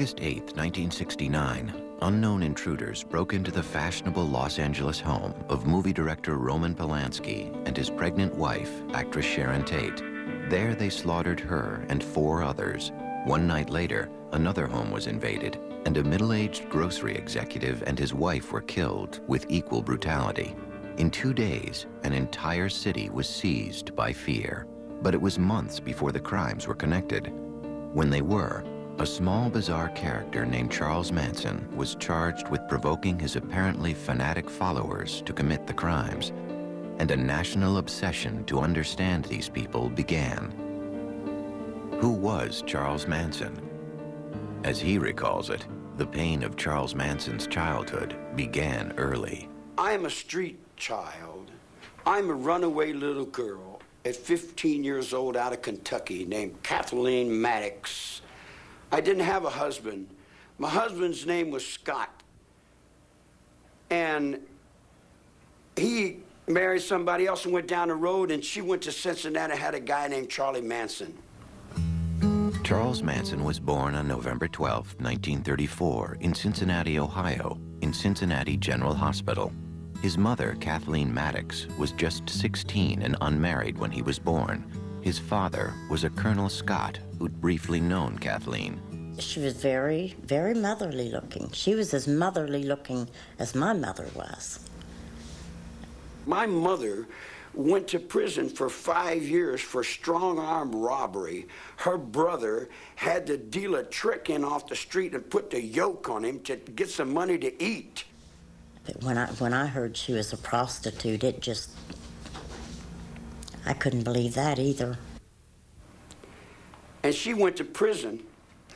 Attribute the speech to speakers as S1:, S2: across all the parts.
S1: August 8, 1969, unknown intruders broke into the fashionable Los Angeles home of movie director Roman Polanski and his pregnant wife, actress Sharon Tate. There they slaughtered her and 4 others. One night later, another home was invaded, and a middle-aged grocery executive and his wife were killed with equal brutality. In 2 days, an entire city was seized by fear. But it was months before the crimes were connected. When they were, a small, bizarre character named Charles Manson was charged with provoking his apparently fanatic followers to commit the crimes, and a national obsession to understand these people began. Who was Charles Manson? As he recalls it, the pain of Charles Manson's childhood began early.
S2: I'm a street child. I'm a runaway little girl at 15 years old out of Kentucky named Kathleen Maddox. I didn't have a husband. My husband's name was Scott. And he married somebody else and went down the road, and she went to Cincinnati and had a guy named Charlie Manson.
S1: Charles Manson was born on November 12, 1934, in Cincinnati, Ohio, in Cincinnati General Hospital. His mother, Kathleen Maddox, was just 16 and unmarried when he was born. His father was a Colonel Scott who'd briefly known Kathleen.
S3: She was very, very motherly looking. She was as motherly looking as my mother was.
S2: My mother went to prison for 5 years for strong-arm robbery. Her brother had to deal a trick in off the street and put the yoke on him to get some money to eat.
S3: But when I heard she was a prostitute, it just, I couldn't believe that either.
S2: And she went to prison,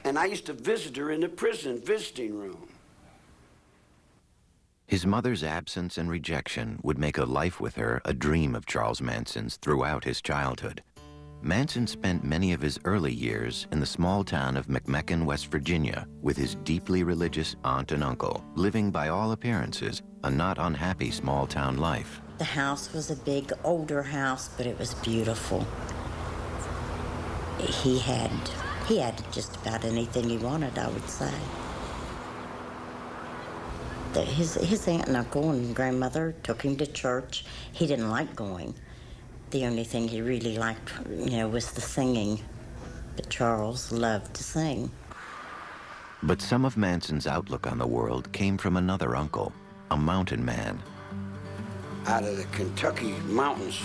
S2: and I used to visit her in the prison visiting room.
S1: His mother's absence and rejection would make a life with her a dream of Charles Manson's throughout his childhood. Manson spent many of his early years in the small town of McMecken, West Virginia, with his deeply religious aunt and uncle, living by all appearances a not unhappy small-town life.
S3: The house was a big, older house, but it was beautiful. He had just about anything he wanted, I would say. His aunt and uncle and grandmother took him to church. He didn't like going. The only thing he really liked, was the singing. But Charles loved to sing.
S1: But some of Manson's outlook on the world came from another uncle, a mountain man.
S2: Out of the Kentucky mountains,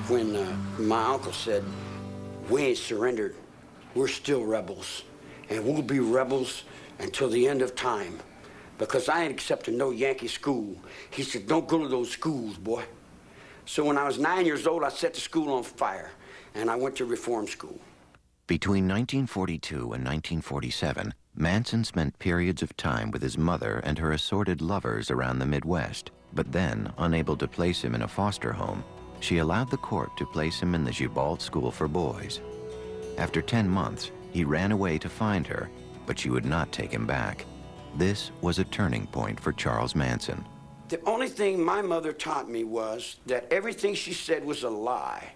S2: when my uncle said, "We ain't surrendered. We're still rebels, and we'll be rebels until the end of time, because I ain't accepting no Yankee school." He said, "Don't go to those schools, boy." So when I was 9 years old, I set the school on fire, and I went to reform school.
S1: Between 1942 and 1947, Manson spent periods of time with his mother and her assorted lovers around the Midwest. But then, unable to place him in a foster home, she allowed the court to place him in the Gibault School for Boys. After 10 months, he ran away to find her, but she would not take him back. This was a turning point for Charles Manson.
S2: The only thing my mother taught me was that everything she said was a lie.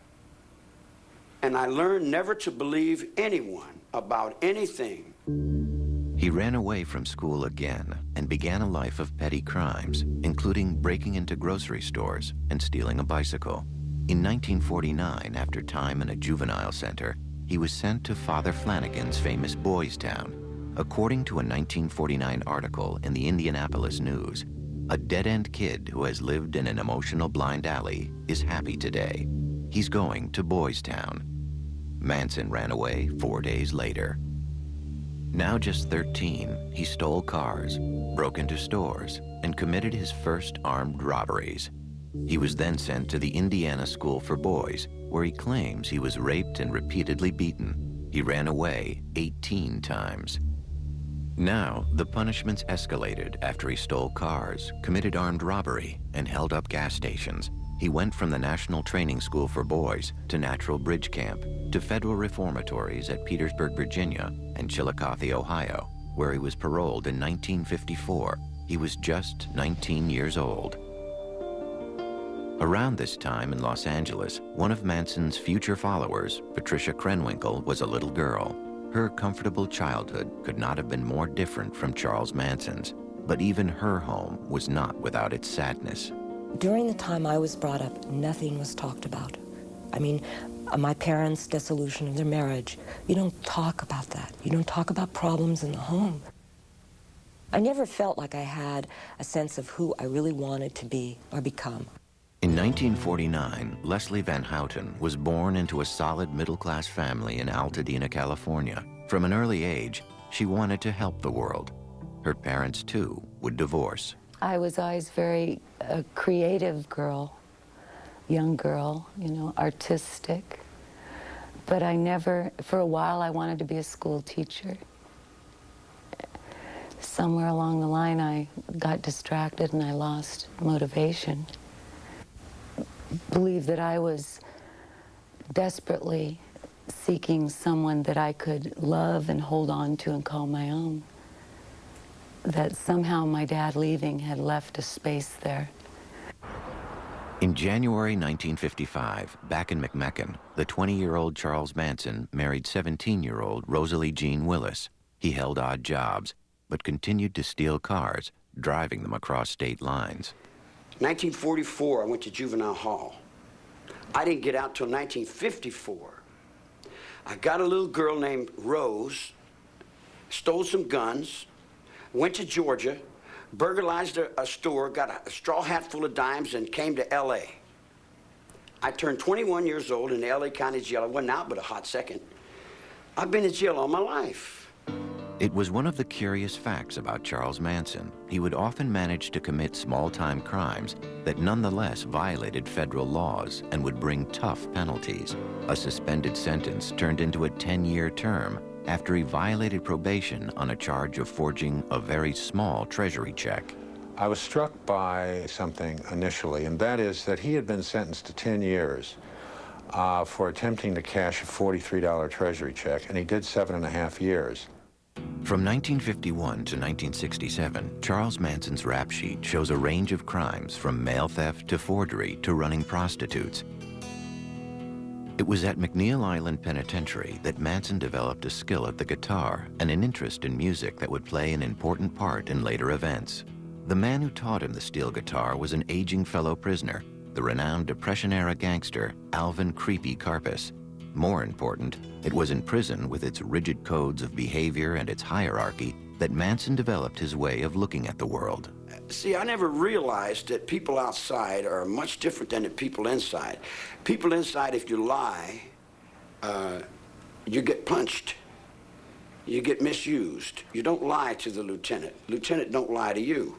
S2: And I learned never to believe anyone about anything.
S1: He ran away from school again and began a life of petty crimes, including breaking into grocery stores and stealing a bicycle. In 1949, after time in a juvenile center, he was sent to Father Flanagan's famous Boys Town. According to a 1949 article in the Indianapolis News, a dead-end kid who has lived in an emotional blind alley is happy today. He's going to Boys Town. Manson ran away 4 days later. Now just 13, he stole cars, broke into stores, and committed his first armed robberies. He was then sent to the Indiana School for Boys, where he claims he was raped and repeatedly beaten. He ran away 18 times. Now, the punishments escalated after he stole cars, committed armed robbery, and held up gas stations. He went from the National Training School for Boys to Natural Bridge Camp to federal reformatories at Petersburg, Virginia, and Chillicothe, Ohio, where he was paroled in 1954. He was just 19 years old. Around this time in Los Angeles, one of Manson's future followers, Patricia Krenwinkel, was a little girl. Her comfortable childhood could not have been more different from Charles Manson's, but even her home was not without its sadness.
S4: During the time I was brought up, nothing was talked about. I mean, my parents' dissolution of their marriage, you don't talk about that. You don't talk about problems in the home. I never felt like I had a sense of who I really wanted to be or become.
S1: In 1949, Leslie Van Houten was born into a solid middle-class family in Altadena, California. From an early age, she wanted to help the world. Her parents, too, would divorce.
S5: I was always very creative girl, young girl, you know, artistic. But I never, for a while, I wanted to be a school teacher. Somewhere along the line, I got distracted and I lost motivation. Believe that I was desperately seeking someone that I could love and hold on to and call my own. That somehow my dad leaving had left a space there.
S1: In January 1955, back in McMecken, the 20-year-old Charles Manson married 17-year-old Rosalie Jean Willis. He held odd jobs, but continued to steal cars, driving them across state lines.
S2: 1944, I went to juvenile hall. I didn't get out till 1954. I got a little girl named Rose, stole some guns, went to Georgia, burglarized a store, got a straw hat full of dimes, and came to L.A. I turned 21 years old in the L.A. County Jail. I wasn't out but a hot second. I've been in jail all my life.
S1: It was one of the curious facts about Charles Manson. He would often manage to commit small-time crimes that nonetheless violated federal laws and would bring tough penalties. A suspended sentence turned into a 10-year term after he violated probation on a charge of forging a very small treasury check.
S6: I was struck by something initially, and that is that he had been sentenced to 10 years for attempting to cash a $43 treasury check, and he did 7.5 years.
S1: From 1951 to 1967, Charles Manson's rap sheet shows a range of crimes from mail theft to forgery to running prostitutes. It was at McNeil Island Penitentiary that Manson developed a skill at the guitar and an interest in music that would play an important part in later events. The man who taught him the steel guitar was an aging fellow prisoner, the renowned Depression-era gangster Alvin "Creepy" Karpis. More important, it was in prison with its rigid codes of behavior and its hierarchy that Manson developed his way of looking at the world.
S2: See, I never realized that people outside are much different than the people inside. People inside, if you lie, you get punched. You get misused. You don't lie to the lieutenant. Lieutenant don't lie to you.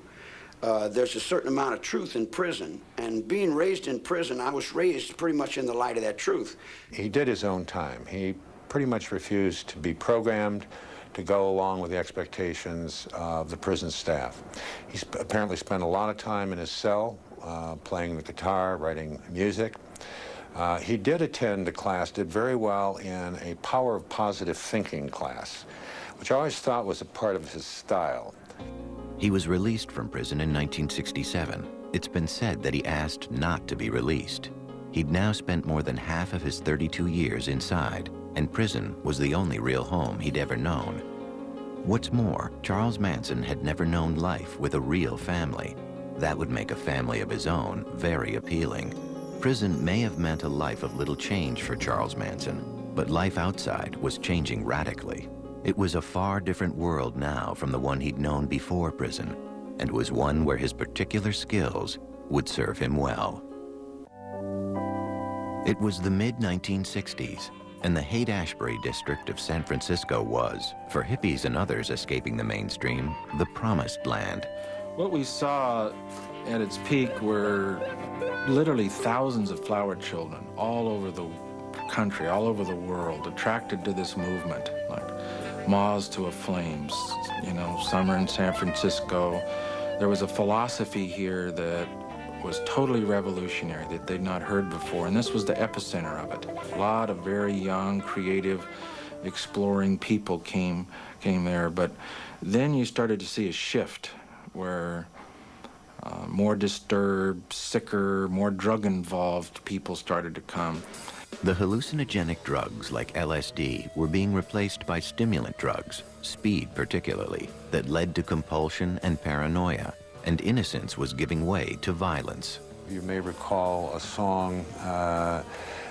S2: There's a certain amount of truth in prison, and being raised in prison, I was raised pretty much in the light of that truth.
S6: He did his own time. He pretty much refused to be programmed to go along with the expectations of the prison staff. He apparently spent a lot of time in his cell, playing the guitar, writing music. He did attend a class, did very well in a power of positive thinking class, which I always thought was a part of his style.
S1: He was released from prison in 1967. It's been said that he asked not to be released. He'd now spent more than half of his 32 years inside, and prison was the only real home he'd ever known. What's more, Charles Manson had never known life with a real family. That would make a family of his own very appealing. Prison may have meant a life of little change for Charles Manson, but life outside was changing radically. It was a far different world now from the one he'd known before prison, and was one where his particular skills would serve him well. It was the mid-1960s, and the Haight-Ashbury district of San Francisco was, for hippies and others escaping the mainstream, the promised land.
S7: What we saw at its peak were literally thousands of flower children all over the country, all over the world, attracted to this movement, like moths to a flame, you know, summer in San Francisco. There was a philosophy here that was totally revolutionary that they'd not heard before, and this was the epicenter of it. A lot of very young, creative, exploring people came there, but then you started to see a shift where more disturbed, sicker, more drug-involved people started to come.
S1: The hallucinogenic drugs like LSD were being replaced by stimulant drugs, speed particularly, that led to compulsion and paranoia, and innocence was giving way to violence.
S6: You may recall a song,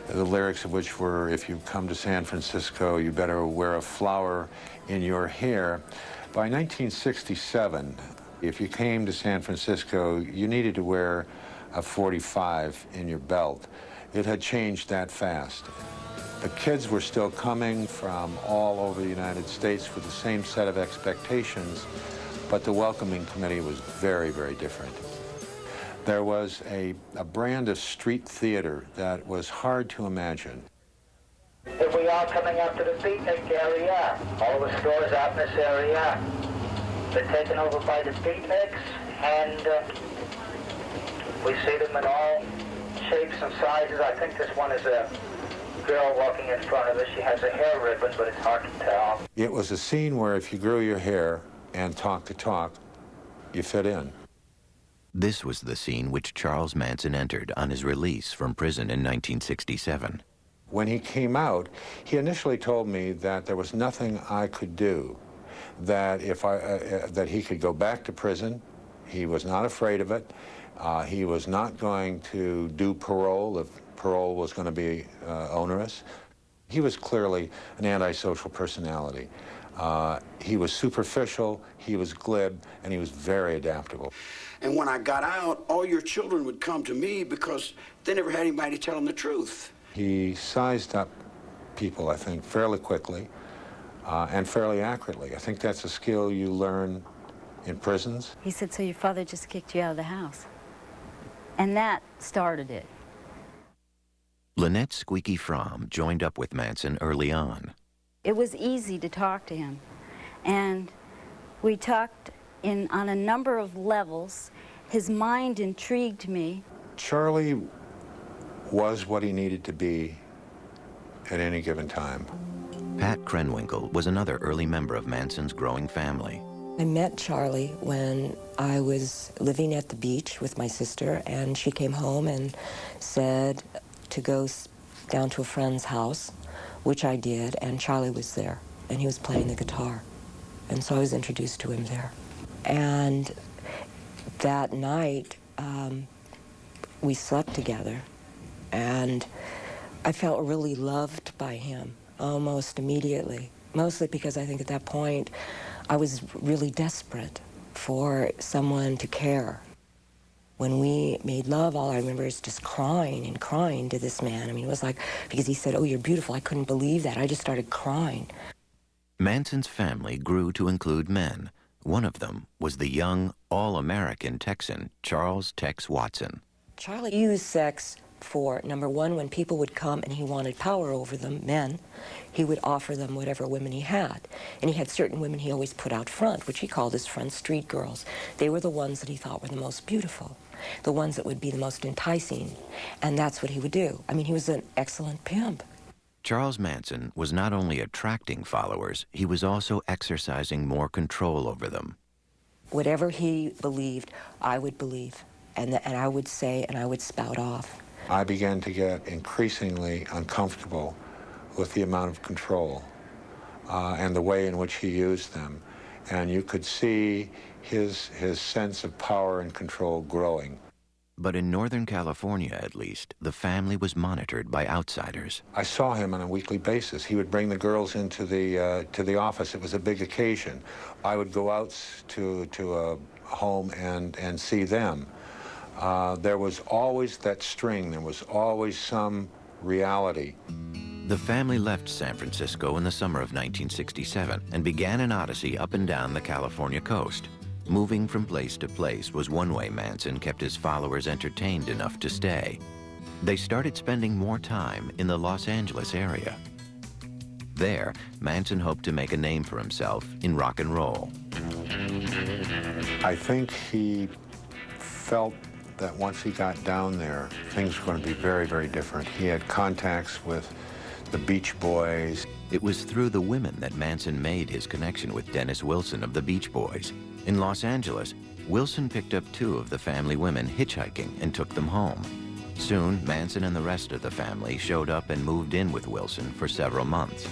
S6: the lyrics of which were, if you come to San Francisco, you better wear a flower in your hair. By 1967, if you came to San Francisco, you needed to wear a .45 in your belt. It had changed that fast. The kids were still coming from all over the United States with the same set of expectations, but the welcoming committee was very, very different. There was a brand of street theater that was hard to imagine.
S8: If we are coming up to the beatnik area, all the stores out in this area, they're taken over by the beatniks, and we see them in all shapes and sizes. I think this one is a girl walking in front of us. She has a hair ribbon, but it's hard to tell.
S6: It was a scene where if you grew your hair and talked the talk, you fit in.
S1: This was the scene which Charles Manson entered on his release from prison in 1967.
S6: When he came out, he initially told me that there was nothing I could do, that that he could go back to prison. He was not afraid of it. He was not going to do parole if parole was going to be onerous. He was clearly an antisocial personality. He was superficial, he was glib, and he was very adaptable.
S2: And when I got out, all your children would come to me because they never had anybody to tell them the truth.
S6: He sized up people, I think, fairly quickly and fairly accurately. I think that's a skill you learn in prisons.
S9: He said, so your father just kicked you out of the house. And that started it.
S1: Lynette Squeaky Fromm joined up with Manson early on.
S9: It was easy to talk to him. And we talked on a number of levels. His mind intrigued me.
S6: Charlie was what he needed to be at any given time.
S1: Pat Krenwinkel was another early member of Manson's growing family.
S4: I met Charlie when I was living at the beach with my sister, and she came home and said to go down to a friend's house, which I did, and Charlie was there, and he was playing the guitar. And so I was introduced to him there. And that night, we slept together, and I felt really loved by him almost immediately, mostly because I think at that point I was really desperate for someone to care. When we made love, all I remember is just crying and crying to this man. I mean, it was like, because he said, oh, you're beautiful. I couldn't believe that. I just started crying.
S1: Manson's family grew to include men. One of them was the young, all-American Texan, Charles Tex Watson.
S4: Charlie used sex for, number one, when people would come and he wanted power over them, men, he would offer them whatever women he had. And he had certain women he always put out front, which he called his front street girls. They were the ones that he thought were the most beautiful, the ones that would be the most enticing. And that's what he would do. I mean, he was an excellent pimp.
S1: Charles Manson was not only attracting followers, he was also exercising more control over them.
S4: Whatever he believed, I would believe. And I would say, and I would spout off.
S6: I began to get increasingly uncomfortable with the amount of control and the way in which he used them. And you could see his sense of power and control growing.
S1: But in Northern California, at least, the family was monitored by outsiders.
S6: I saw him on a weekly basis. He would bring the girls into the office. It was a big occasion. I would go out to a home and see them. There was always that string. There was always some reality.
S1: The family left San Francisco in the summer of 1967 and began an odyssey up and down the California coast. Moving from place to place was one way Manson kept his followers entertained enough to stay. They started spending more time in the Los Angeles area. There, Manson hoped to make a name for himself in rock and roll.
S6: I think he felt that once he got down there, things were going to be very, very different. He had contacts with the Beach Boys.
S1: It was through the women that Manson made his connection with Dennis Wilson of the Beach Boys. In Los Angeles, Wilson picked up two of the family women hitchhiking and took them home. Soon, Manson and the rest of the family showed up and moved in with Wilson for several months.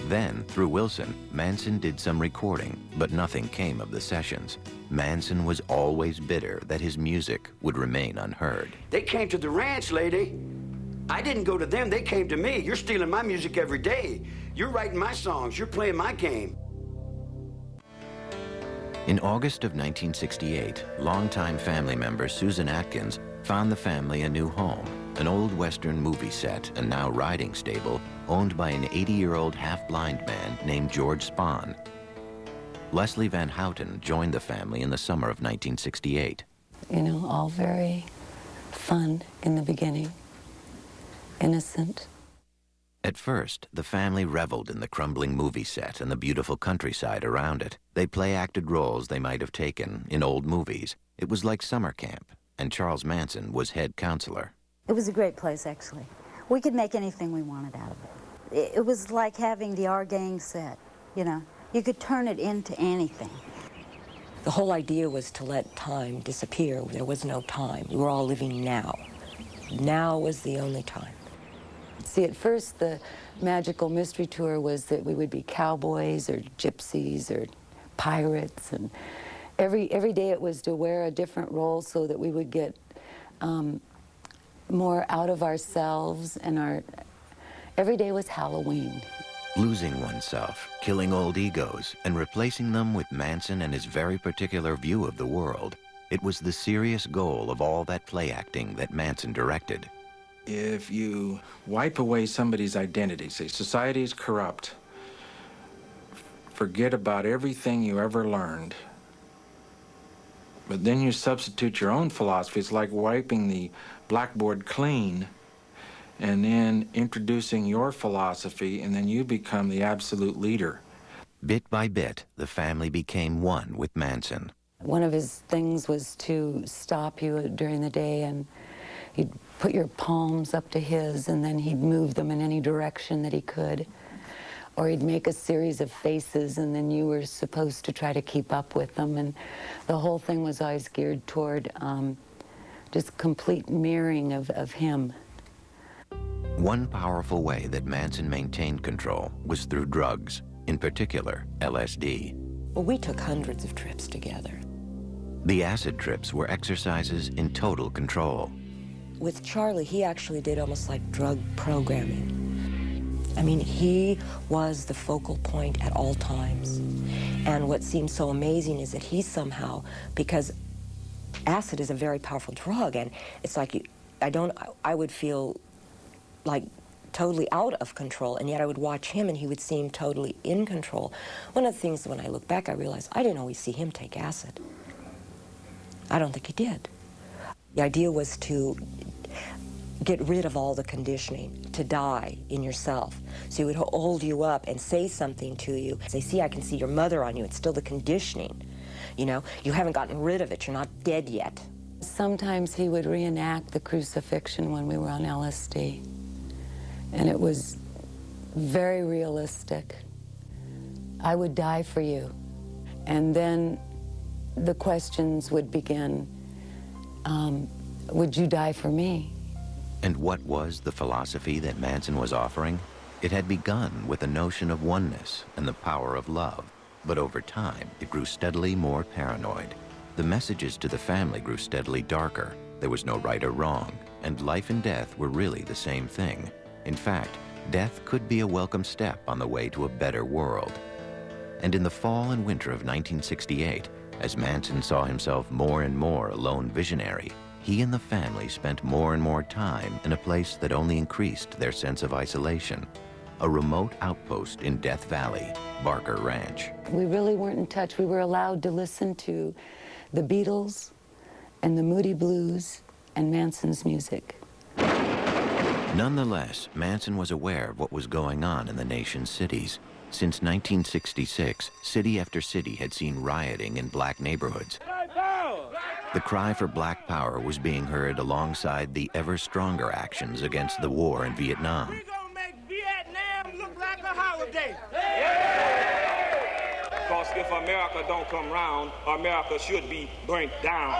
S1: Then, through Wilson, Manson did some recording, but nothing came of the sessions. Manson was always bitter that his music would remain unheard.
S2: They came to the ranch, lady. I didn't go to them, they came to me. You're stealing my music every day. You're writing my songs, you're playing my game.
S1: In August of 1968, longtime family member Susan Atkins found the family a new home, an old Western movie set and now riding stable owned by an 80-year-old half-blind man named George Spahn. Leslie Van Houten joined the family in the summer of 1968.
S5: You know, all very fun in the beginning, innocent.
S1: At first, the family reveled in the crumbling movie set and the beautiful countryside around it. They play-acted roles they might have taken in old movies. It was like summer camp, and Charles Manson was head counselor.
S9: It was a great place, actually. We could make anything we wanted out of it. It was like having the Our Gang set, you know. You could turn it into anything.
S4: The whole idea was to let time disappear. There was no time. We were all living now. Now was the only time.
S5: See, at first, the magical mystery tour was that we would be cowboys or gypsies or pirates, and every day it was to wear a different role so that we would get more out of ourselves, and every day was Halloween.
S1: Losing oneself, killing old egos, and replacing them with Manson and his very particular view of the world. It was the serious goal of all that play acting that Manson directed.
S7: If you wipe away somebody's identity, say society is corrupt, forget about everything you ever learned, but then you substitute your own philosophy, it's like wiping the blackboard clean and then introducing your philosophy, and then you become the absolute leader.
S1: Bit by bit, the family became one with Manson.
S5: One of his things was to stop you during the day, and he'd put your palms up to his, and then he'd move them in any direction that he could. Or he'd make a series of faces, and then you were supposed to try to keep up with them. And the whole thing was always geared toward just complete mirroring of him.
S1: One powerful way that Manson maintained control was through drugs, in particular LSD.
S4: Well, we took hundreds of trips together.
S1: The acid trips were exercises in total control.
S4: With Charlie, he actually did almost like drug programming. I mean, he was the focal point at all times. And what seems so amazing is that he somehow, because acid is a very powerful drug, and it's like I would feel like totally out of control, and yet I would watch him and he would seem totally in control. One of the things, when I look back, I realized I didn't always see him take acid. I don't think he did. The idea was to get rid of all the conditioning, to die in yourself. So he would hold you up and say something to you. Say, see, I can see your mother on you. It's still the conditioning. You know, you haven't gotten rid of it. You're not dead yet.
S5: Sometimes he would reenact the crucifixion when we were on LSD. And it was very realistic. I would die for you. And then the questions would begin, would you die for me?
S1: And what was the philosophy that Manson was offering? It had begun with the notion of oneness and the power of love, but over time, it grew steadily more paranoid. The messages to the family grew steadily darker. There was no right or wrong, and life and death were really the same thing. In fact, death could be a welcome step on the way to a better world. And in the fall and winter of 1968, as Manson saw himself more and more a lone visionary, he and the family spent more and more time in a place that only increased their sense of isolation, a remote outpost in Death Valley, Barker Ranch.
S5: We really weren't in touch. We were allowed to listen to the Beatles and the Moody Blues and Manson's music.
S1: Nonetheless, Manson was aware of what was going on in the nation's cities. Since 1966, city after city had seen rioting in black neighborhoods. The cry for black power was being heard alongside the ever stronger actions against the war in Vietnam.
S10: We're gonna make Vietnam look like a holiday.
S11: Because if America don't come round, America should be burnt down.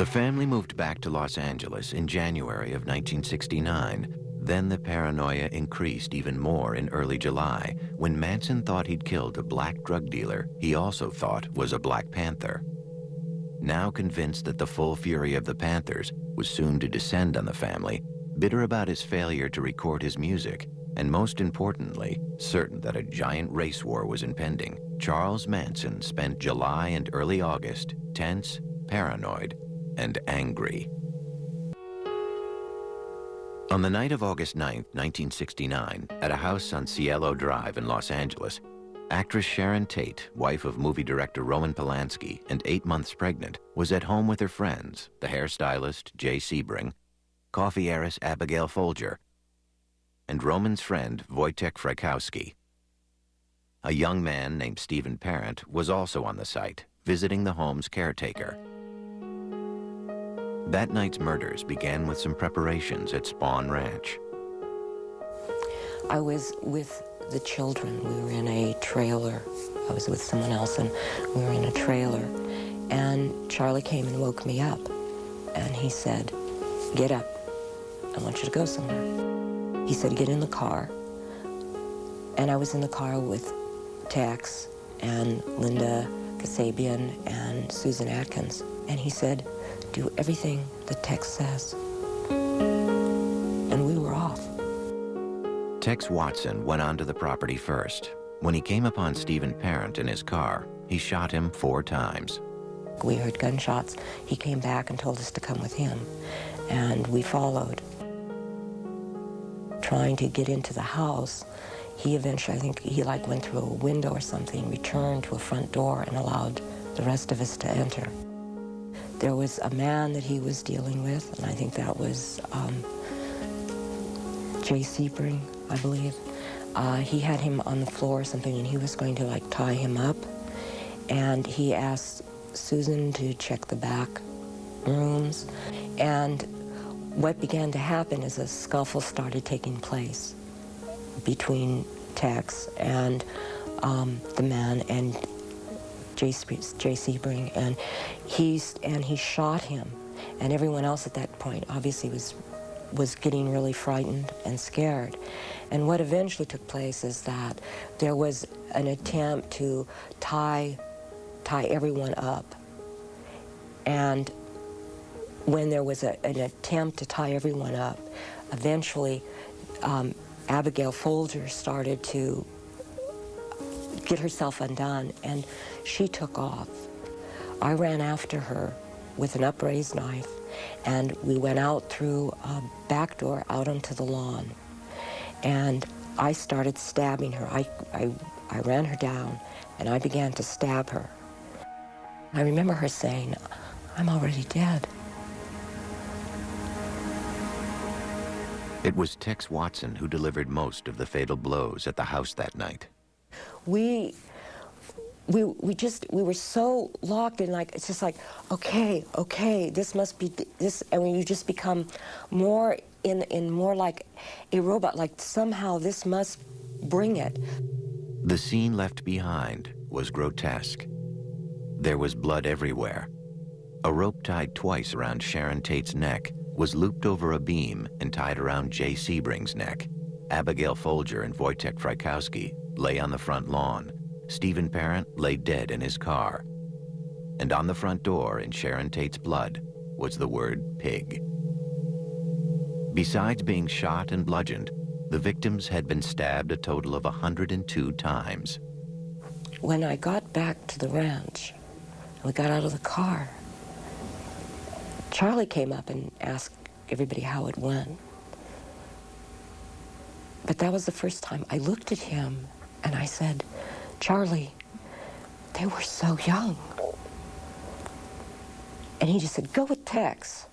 S1: The family moved back to Los Angeles in January of 1969. Then the paranoia increased even more in early July, when Manson thought he'd killed a black drug dealer he also thought was a Black Panther. Now convinced that the full fury of the Panthers was soon to descend on the family, bitter about his failure to record his music, and most importantly, certain that a giant race war was impending, Charles Manson spent July and early August tense, paranoid, and angry. On the night of August 9, 1969, at a house on Cielo Drive in Los Angeles, actress Sharon Tate, wife of movie director Roman Polanski and 8 months pregnant, was at home with her friends, the hairstylist Jay Sebring, coffee heiress Abigail Folger, and Roman's friend Wojtek Frykowski. A young man named Stephen Parent was also on the site, visiting the home's caretaker. That night's murders began with some preparations at Spawn Ranch.
S4: I was with the children. We were in a trailer. I was with someone else, and we were in a trailer. And Charlie came and woke me up. And he said, "Get up. I want you to go somewhere." He said, "Get in the car." And I was in the car with Tex and Linda Kasabian and Susan Atkins. And he said, "Do everything that Tex says." And we were off.
S1: Tex Watson went onto the property first. When he came upon Stephen Parent in his car, he shot him 4 times.
S4: We heard gunshots. He came back and told us to come with him, and we followed. Trying to get into the house, he eventually, I think he went through a window or something, returned to a front door and allowed the rest of us to enter. There was a man that he was dealing with, and I think that was Jay Sebring, I believe. He had him on the floor or something, and he was going to tie him up. And he asked Susan to check the back rooms. And what began to happen is a scuffle started taking place between Tex and the man and Jay Sebring, and he shot him. And everyone else at that point obviously was getting really frightened and scared. And what eventually took place is that there was an attempt to tie everyone up. And when there was an attempt to tie everyone up, eventually Abigail Folger started to get herself undone, and she took off. I ran after her with an upraised knife, and we went out through a back door out onto the lawn. And I started stabbing her. I ran her down, and I began to stab her. I remember her saying, "I'm already dead."
S1: It was Tex Watson who delivered most of the fatal blows at the house that night.
S4: We were so locked in, it's just okay, this must be this, and when you just become more in more like a robot, somehow this must bring it.
S1: The scene left behind was grotesque. There was blood everywhere. A rope tied twice around Sharon Tate's neck was looped over a beam and tied around Jay Sebring's neck. Abigail Folger and Wojtek Frykowski lay on the front lawn. Stephen Parent lay dead in his car. And on the front door in Sharon Tate's blood was the word pig. Besides being shot and bludgeoned, the victims had been stabbed a total of 102 times.
S4: When I got back to the ranch, we got out of the car, Charlie came up and asked everybody how it went. But that was the first time I looked at him and I said, "Charlie, they were so young." And he just said, "Go with Tex."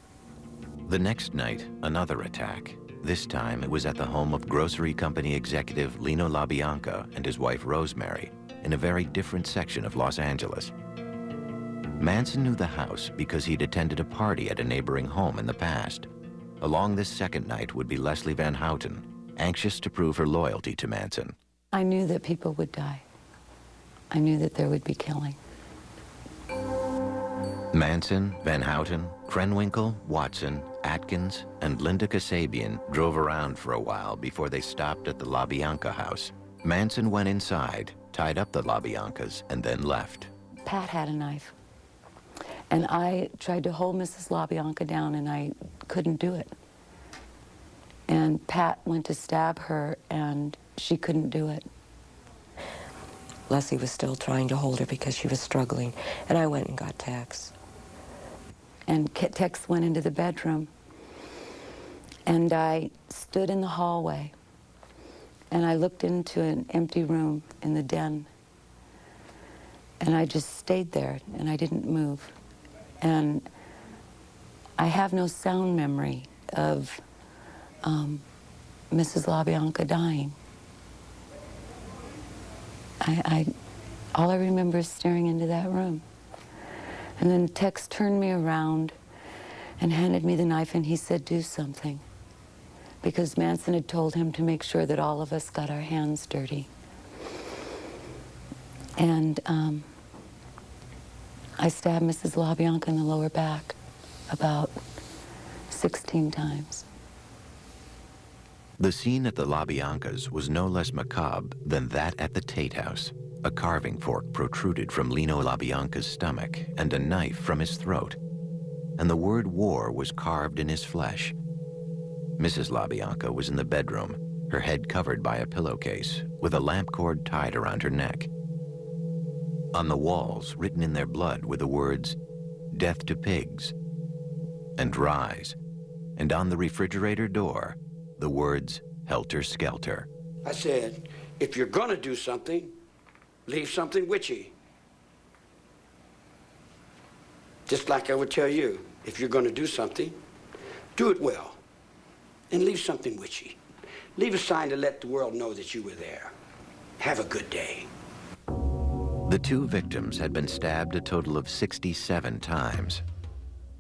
S1: The next night, another attack. This time, it was at the home of grocery company executive Lino LaBianca and his wife Rosemary in a very different section of Los Angeles. Manson knew the house because he'd attended a party at a neighboring home in the past. Along this second night would be Leslie Van Houten, anxious to prove her loyalty to Manson.
S5: I knew that people would die. I knew that there would be killing.
S1: Manson, Van Houten, Krenwinkel, Watson, Atkins, and Linda Kasabian drove around for a while before they stopped at the LaBianca house. Manson went inside, tied up the LaBiancas, and then left.
S5: Pat had a knife, and I tried to hold Mrs. LaBianca down, and I couldn't do it. And Pat went to stab her, and she couldn't do it.
S4: Leslie was still trying to hold her because she was struggling, and I went and got Tex.
S5: And Tex went into the bedroom, and I stood in the hallway, and I looked into an empty room in the den, and I just stayed there, and I didn't move. And I have no sound memory of Mrs. LaBianca dying. All I remember is staring into that room. And then Tex turned me around and handed me the knife, and he said, "Do something." Because Manson had told him to make sure that all of us got our hands dirty. And I stabbed Mrs. LaBianca in the lower back about 16 times.
S1: The scene at the LaBiancas was no less macabre than that at the Tate house. A carving fork protruded from Lino LaBianca's stomach and a knife from his throat. And the word war was carved in his flesh. Mrs. LaBianca was in the bedroom, her head covered by a pillowcase, with a lamp cord tied around her neck. On the walls, written in their blood, were the words, "Death to pigs," and "Rise." And on the refrigerator door, the words, "Helter Skelter."
S2: I said, if you're gonna do something, leave something witchy. Just like I would tell you, if you're gonna do something, do it well. And leave something witchy. Leave a sign to let the world know that you were there. Have a good day.
S1: The two victims had been stabbed a total of 67 times.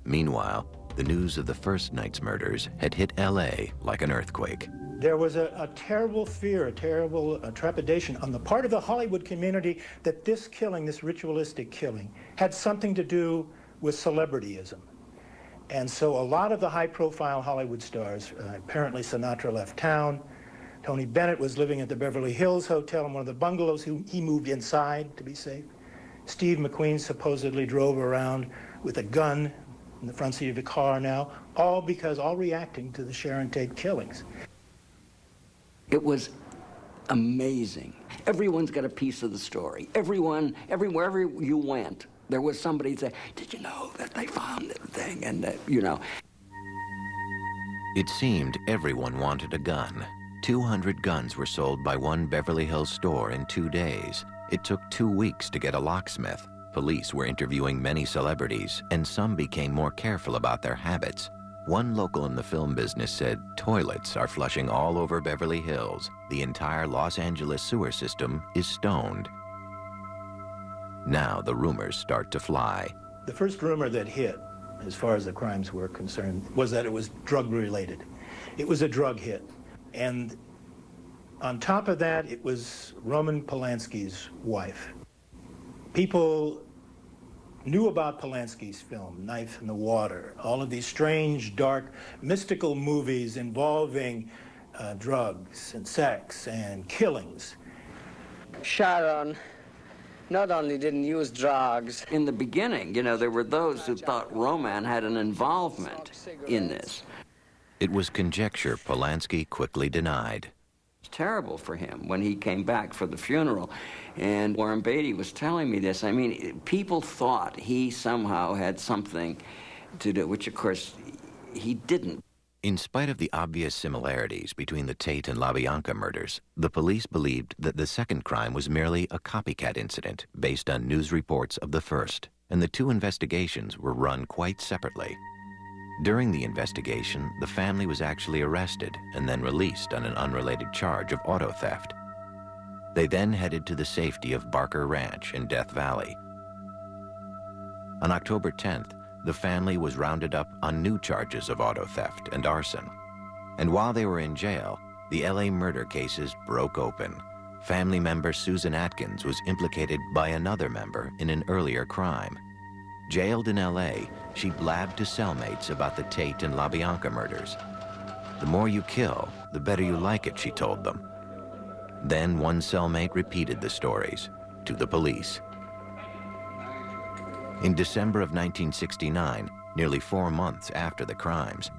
S1: Meanwhile, the news of the first night's murders had hit LA like an earthquake.
S12: There was a terrible fear, a terrible trepidation on the part of the Hollywood community that this killing, this ritualistic killing, had something to do with celebrityism. And so a lot of the high-profile Hollywood stars, apparently Sinatra left town. Tony Bennett was living at the Beverly Hills Hotel in one of the bungalows. He moved inside to be safe. Steve McQueen supposedly drove around with a gun in the front seat of a car now, all reacting to the Sharon Tate killings.
S13: It was amazing. Everyone's got a piece of the story. Everyone, wherever you went, there was somebody say, "Did you know that they found that thing?" And, you know.
S1: It seemed everyone wanted a gun. 200 guns were sold by one Beverly Hills store in 2 days. It took 2 weeks to get a locksmith. Police were interviewing many celebrities, and some became more careful about their habits. One local in the film business said toilets are flushing all over Beverly Hills. The entire Los Angeles sewer system is stoned. Now the rumors start to fly.
S12: The first rumor that hit, as far as the crimes were concerned, was that it was drug-related. It was a drug hit. And on top of that, it was Roman Polanski's wife. People knew about Polanski's film, Knife in the Water, all of these strange, dark, mystical movies involving drugs and sex and killings.
S14: Sharon not only didn't use drugs.
S13: In the beginning, you know, there were those who thought Roman had an involvement in this.
S1: It was conjecture Polanski quickly denied.
S13: It's terrible for him when he came back for the funeral. And Warren Beatty was telling me this. I mean, people thought he somehow had something to do, which, of course, he didn't.
S1: In spite of the obvious similarities between the Tate and LaBianca murders, the police believed that the second crime was merely a copycat incident based on news reports of the first, and the two investigations were run quite separately. During the investigation, the family was actually arrested and then released on an unrelated charge of auto theft. They then headed to the safety of Barker Ranch in Death Valley. On October 10th, the family was rounded up on new charges of auto theft and arson. And while they were in jail, the LA murder cases broke open. Family member Susan Atkins was implicated by another member in an earlier crime. Jailed in L.A., she blabbed to cellmates about the Tate and LaBianca murders. The more you kill, the better you like it, she told them. Then one cellmate repeated the stories to the police. In December of 1969, nearly 4 months after the crimes,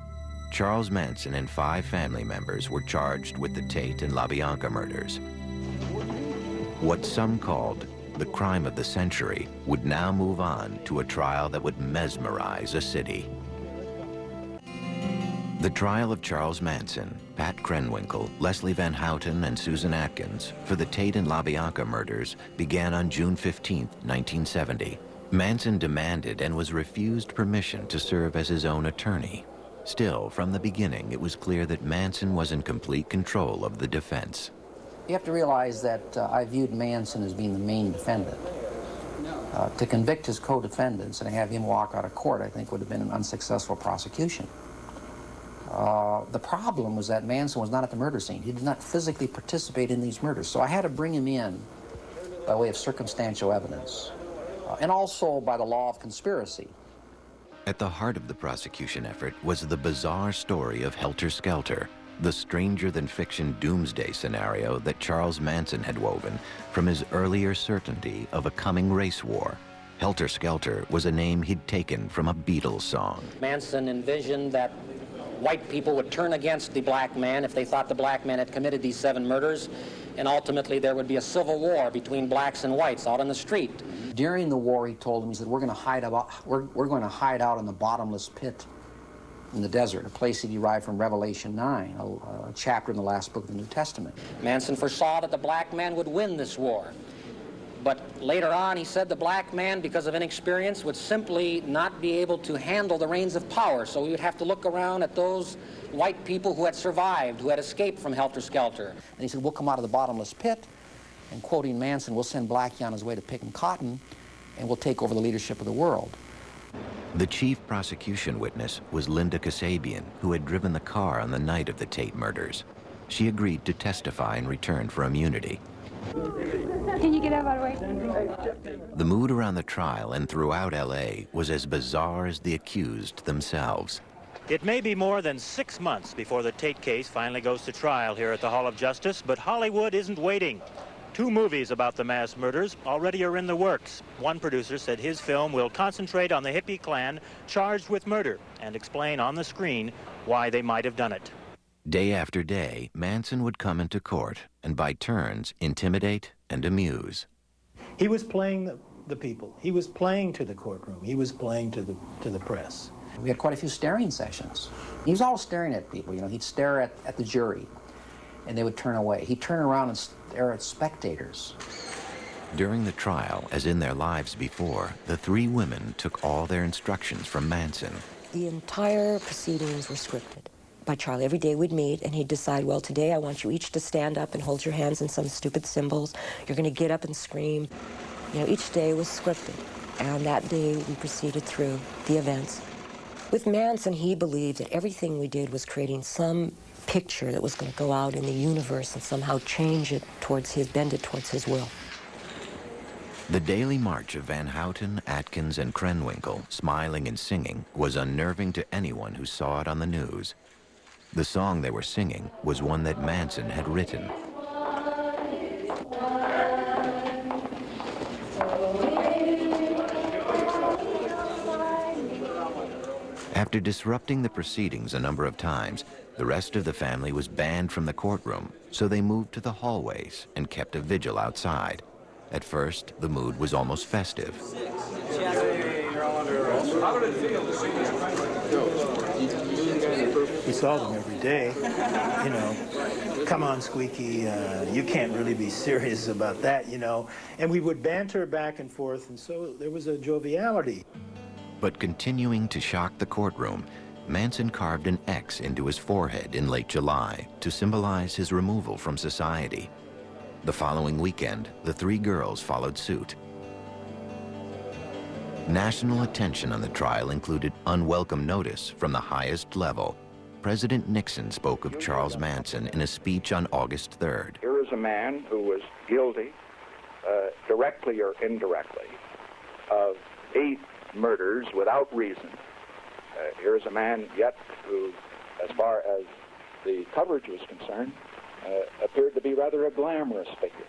S1: Charles Manson and 5 family members were charged with the Tate and LaBianca murders. What some called the crime of the century would now move on to a trial that would mesmerize a city. The trial of Charles Manson, Pat Krenwinkel, Leslie Van Houten, and Susan Atkins for the Tate and LaBianca murders began on June 15, 1970. Manson demanded and was refused permission to serve as his own attorney. Still, from the beginning, it was clear that Manson was in complete control of the defense.
S15: You have to realize that I viewed Manson as being the main defendant. To convict his co-defendants and have him walk out of court, I think, would have been an unsuccessful prosecution. The problem was that Manson was not at the murder scene. He did not physically participate in these murders, so I had to bring him in by way of circumstantial evidence, and also by the law of conspiracy.
S1: At the heart of the prosecution effort was the bizarre story of Helter Skelter, the stranger-than-fiction doomsday scenario that Charles Manson had woven from his earlier certainty of a coming race war. Helter Skelter was a name he'd taken from a Beatles song.
S15: Manson envisioned that white people would turn against the black man if they thought the black man had committed these 7 murders, and ultimately there would be a civil war between blacks and whites out on the street. During the war, he told them, he said, we're going to hide out in the bottomless pit in the desert, a place he derived from Revelation 9, a chapter in the last book of the New Testament. Manson foresaw that the black man would win this war. But later on, he said the black man, because of inexperience, would simply not be able to handle the reins of power. So we would have to look around at those white people who had survived, who had escaped from Helter Skelter. And he said, we'll come out of the bottomless pit, and quoting Manson, we'll send Blackie on his way to picking cotton, and we'll take over the leadership of the world.
S1: The chief prosecution witness was Linda Kasabian, who had driven the car on the night of the Tate murders. She agreed to testify in return for immunity.
S16: Can you get out of the way?
S1: The mood around the trial and throughout L.A. was as bizarre as the accused themselves.
S17: It may be more than 6 months before the Tate case finally goes to trial here at the Hall of Justice, but Hollywood isn't waiting. 2 movies about the mass murders already are in the works. One producer said his film will concentrate on the hippie clan charged with murder and explain on the screen why they might have done it.
S1: Day after day, Manson would come into court and by turns intimidate and amuse.
S12: He was playing the people. He was playing to the courtroom. He was playing to the press.
S15: We had quite a few staring sessions. He was always staring at people. You know, he'd stare at the jury, and they would turn away. He'd turn around and stare at spectators.
S1: During the trial, as in their lives before, the 3 women took all their instructions from Manson.
S4: The entire proceedings were scripted by Charlie. Every day we'd meet, and he'd decide, well, today I want you each to stand up and hold your hands in some stupid symbols. You're going to get up and scream. You know, each day was scripted, and that day we proceeded through the events. With Manson, he believed that everything we did was creating some picture that was going to go out in the universe and somehow change it towards bend it towards his will.
S1: The daily march of Van Houten, Atkins, and Krenwinkel, smiling and singing, was unnerving to anyone who saw it on the news. The song they were singing was one that Manson had written. After disrupting the proceedings a number of times, the rest of the family was banned from the courtroom, so they moved to the hallways and kept a vigil outside. At first, the mood was almost festive.
S12: We saw them every day. You know, come on, Squeaky, you can't really be serious about that, you know. And we would banter back and forth, and so there was a joviality.
S1: But continuing to shock the courtroom, Manson carved an X into his forehead in late July to symbolize his removal from society. The following weekend, the 3 girls followed suit. National attention on the trial included unwelcome notice from the highest level. President Nixon spoke of Charles Manson in a speech on August 3rd.
S18: Here is a man who was guilty, directly or indirectly, of 8 murders without reason. Here's a man yet who, as far as the coverage was concerned, appeared to be rather a glamorous figure.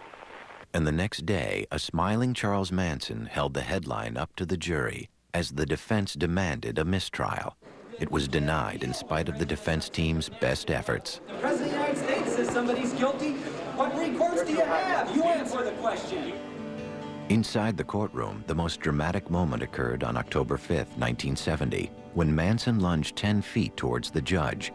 S1: And the next day, a smiling Charles Manson held the headline up to the jury as the defense demanded a mistrial. It was denied in spite of the defense team's best efforts.
S19: The President of the United States says somebody's guilty. What recourse do you have? You answer the question.
S1: Inside the courtroom, the most dramatic moment occurred on October 5th, 1970, when Manson lunged 10 feet towards the judge.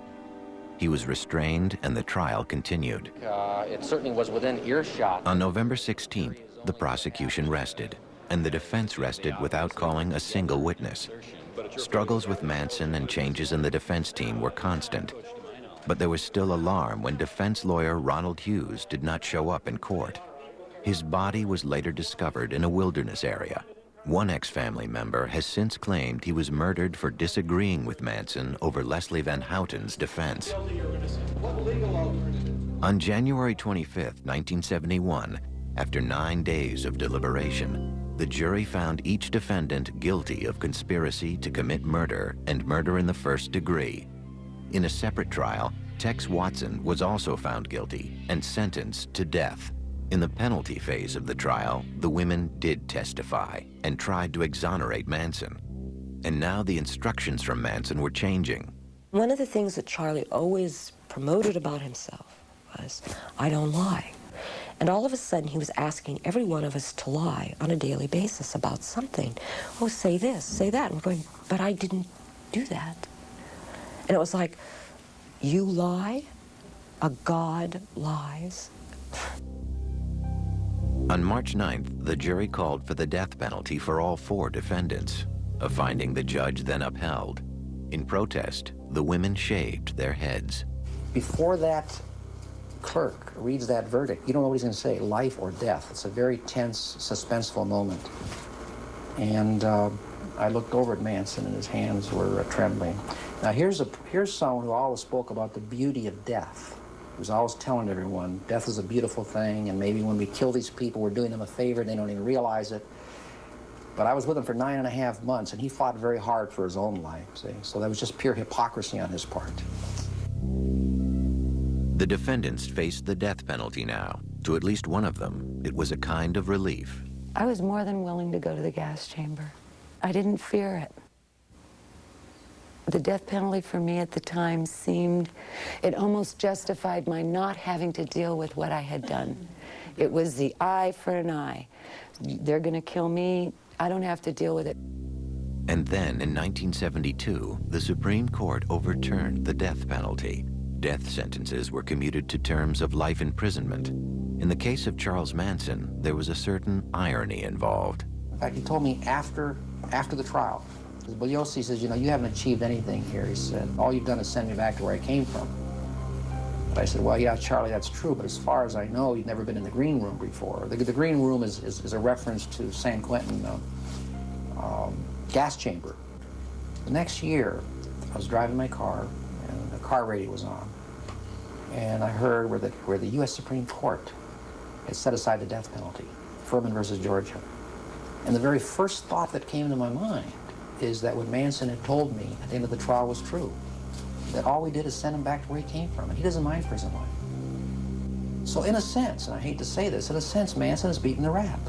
S1: He was restrained and the trial continued.
S15: It certainly was within earshot.
S1: On November 16th, the prosecution rested, and the defense rested without calling a single witness. Struggles with Manson and changes in the defense team were constant, but there was still alarm when defense lawyer Ronald Hughes did not show up in court. His body was later discovered in a wilderness area. One ex-family member has since claimed he was murdered for disagreeing with Manson over Leslie Van Houten's defense. On January 25th, 1971, after 9 days of deliberation, the jury found each defendant guilty of conspiracy to commit murder and murder in the first degree. In a separate trial, Tex Watson was also found guilty and sentenced to death. In the penalty phase of the trial, the women did testify and tried to exonerate Manson. And now the instructions from Manson were changing.
S4: One of the things that Charlie always promoted about himself was, I don't lie. And all of a sudden, he was asking every one of us to lie on a daily basis about something. Oh, say this, say that. And we're going, but I didn't do that. And it was like, you lie, a god lies.
S1: On March 9th, the jury called for the death penalty for all 4 defendants, a finding the judge then upheld. In protest, the women shaved their heads.
S20: Before that clerk reads that verdict, you don't know what he's going to say, life or death. It's a very tense, suspenseful moment. And I looked over at Manson, and his hands were trembling. Now, here's someone who always spoke about the beauty of death. He was always telling everyone, death is a beautiful thing, and maybe when we kill these people, we're doing them a favor, and they don't even realize it. But I was with him for 9.5 months, and he fought very hard for his own life, see? So that was just pure hypocrisy on his part.
S1: The defendants faced the death penalty now. To at least one of them, it was a kind of relief.
S5: I was more than willing to go to the gas chamber. I didn't fear it. The death penalty for me at the time seemed, it almost justified my not having to deal with what I had done. It was the eye for an eye. They're going to kill me. I don't have to deal with it.
S1: And then in 1972, the Supreme Court overturned the death penalty. Death sentences were commuted to terms of life imprisonment. In the case of Charles Manson, there was a certain irony involved.
S20: In fact, he told me after the trial, well, Yossi says, you know, you haven't achieved anything here. He said, all you've done is send me back to where I came from. But I said, well, yeah, Charlie, that's true, but as far as I know, you've never been in the green room before. The green room is a reference to San Quentin gas chamber. The next year, I was driving my car, and the car radio was on. And I heard where the U.S. Supreme Court had set aside the death penalty, Furman versus Georgia. And the very first thought that came into my mind is that what Manson had told me at the end of the trial was true. That all we did is send him back to where he came from, and he doesn't mind prison life. So in a sense, and I hate to say this, in a sense, Manson has beaten the rap.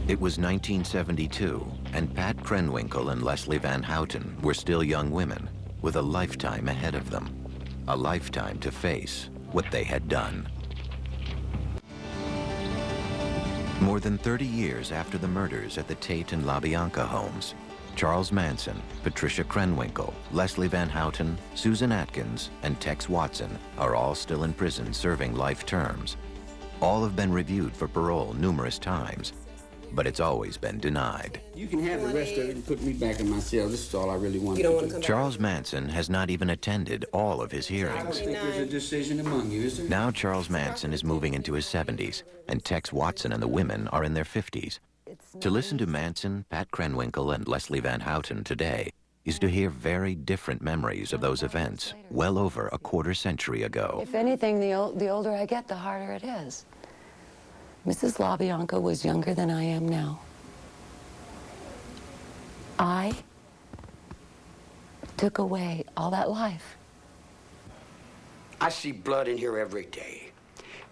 S1: It was 1972, and Pat Krenwinkel and Leslie Van Houten were still young women with a lifetime ahead of them. A lifetime to face what they had done. More than 30 years after the murders at the Tate and LaBianca homes, Charles Manson, Patricia Krenwinkel, Leslie Van Houten, Susan Atkins, and Tex Watson are all still in prison serving life terms. All have been reviewed for parole numerous times, but it's always been denied.
S2: You can have the rest of it and put me back in my cell. This is all I really want to do.
S1: Charles Manson has not even attended all of his
S2: I don't
S1: hearings.
S2: think there's a decision among you, is there?
S1: Now Charles Manson is moving into his 70s, and Tex Watson and the women are in their 50s. To listen to Manson, Pat Krenwinkel, and Leslie Van Houten today is to hear very different memories of those events well over a quarter century ago.
S5: If anything, the older I get, the harder it is. Mrs. LaBianca was younger than I am now. I took away all that life.
S2: I see blood in here every day.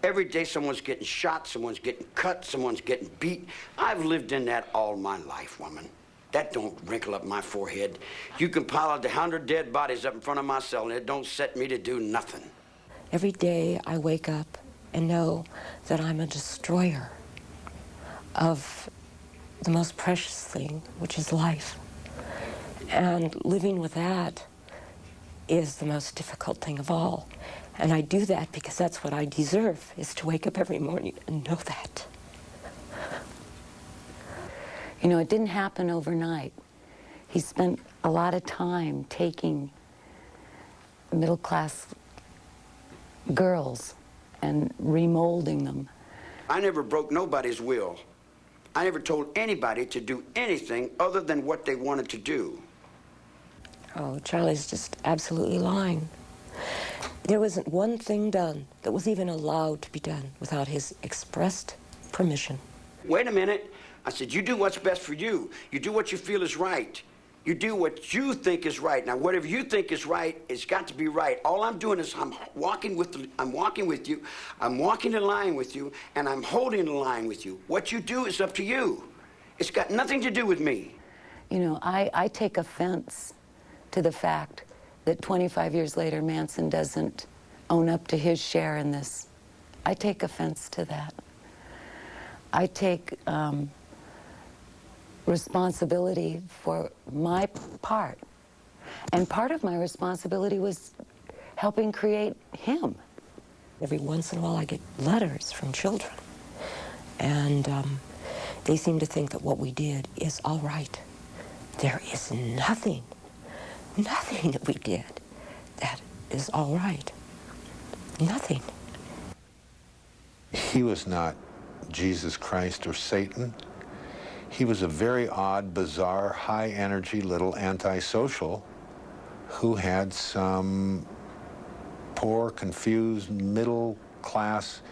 S2: Every day someone's getting shot, someone's getting cut, someone's getting beat. I've lived in that all my life, woman. That don't wrinkle up my forehead. You can pile out 100 dead bodies up in front of my cell and it don't set me to do nothing.
S4: Every day I wake up and know that I'm a destroyer of the most precious thing, which is life. And living with that is the most difficult thing of all. And I do that because that's what I deserve, is to wake up every morning and know that.
S5: You know, it didn't happen overnight. He spent a lot of time taking middle-class girls and remolding them.
S2: I never broke nobody's will. I never told anybody to do anything other than what they wanted to do.
S4: Oh, Charlie's just absolutely lying. There wasn't one thing done that was even allowed to be done without his expressed permission.
S2: Wait a minute. I said, you do what's best for you. You do what you feel is right. You do what you think is right. Now, whatever you think is right, it's got to be right. All I'm doing is I'm walking with you, I'm walking the line with you, and I'm holding the line with you. What you do is up to you. It's got nothing to do with me.
S5: You know, I take offense to the fact that 25 years later, Manson doesn't own up to his share in this. I take offense to that. I take responsibility for my part. And part of my responsibility was helping create him.
S4: Every once in a while I get letters from children, and they seem to think that what we did is all right. There is nothing that we did that is all right. Nothing.
S6: He was not Jesus Christ or Satan. He was a very odd, bizarre, high-energy little antisocial who had some poor, confused, middle-class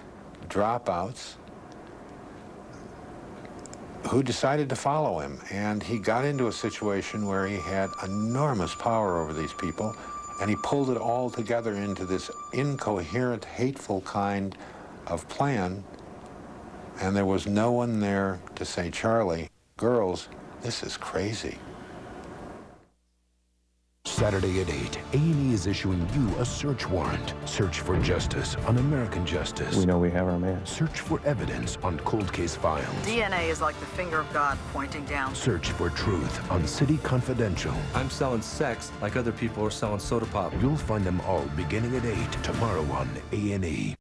S6: dropouts who decided to follow him. And he got into a situation where he had enormous power over these people, and he pulled it all together into this incoherent, hateful kind of plan. And there was no one there to say, Charlie, girls, this is crazy.
S21: Saturday at 8, A&E is issuing you a search warrant. Search for justice on American Justice.
S22: We know we have our man.
S21: Search for evidence on cold case files.
S23: DNA is like the finger of God pointing down.
S21: Search for truth on City Confidential.
S22: I'm selling sex like other people are selling soda pop.
S21: You'll find them all beginning at 8 tomorrow on A&E.